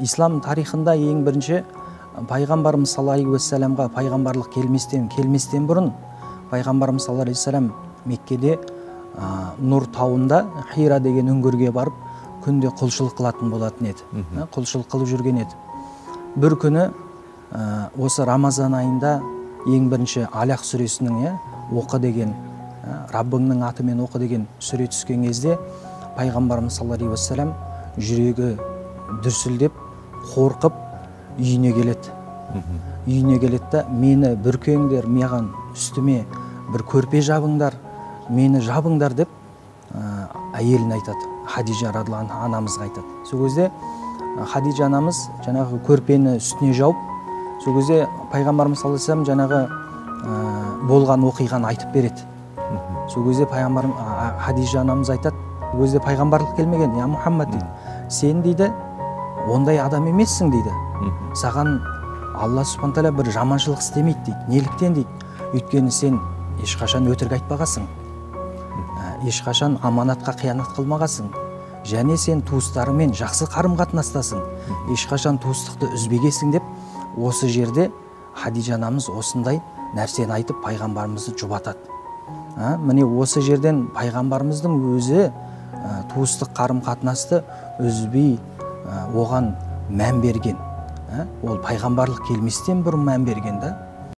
ислам тарихында ең бірінші пайғамбарымыз саллаллаху алейхи уассаламға пайғамбарлық келместен бұрын пайғамбарымыз саллаллаху алейхи уассалам Меккеде Нұр тауында Хира деген үңгірге барып күнде құлшылық қылатын болатын еді. Құлшылық қылып жүрген еді. Бір күні осы Рамазан айында ең бірінші Алақ сүресінің оқы деген, Раббыңның атымен оқы деген сүре түскен кезде пайғамбарымыз саллаллаху алейхи уассалам жүрегі дүрсілдеп, қорқып үйіне келеді. Үйіне келеді да, мені бүркеңдер, маған үстіме бір көрпе жабыңдар, мені жабыңдар деп әйелін айтады. Хадижа радhiyallahu анха анамызға айтады. Сол кезде Хадижа анамыз жаңағы көрпені үстіне жауып, сол кезде пайғамбарымыз саллаллаху алейхи уассалам жаңағы болған оқиғаны айтып береді. Сол кезде пайғамбарым Хадижа анамыз айтады, сол кезде пайғамбарлық келмеген, я Мұхаммад дейді, сен дейді ондай адам емессің дейді. Саған Алла субхана тағала бір жаманшылық істемейді дейді. Неліктен дейді? Өйткені сен ешқашан өтірік айтпағасың, ешқашан аманатқа қиянат қылмағасың, және сен туыстарыңмен жақсы қарым қатынастасың, ешқашан туыстықты үзбегесің деп, осы жерде Хадижа анамыз осындай нәрсені айтып пайғамбарымызды жұбатады. Міне осы жерден пайғамбарымыздың өзі туыстық қарым қатынасты үзбей оған мән берген. Ол пайғамбарлық келместен бұрын мән берген да.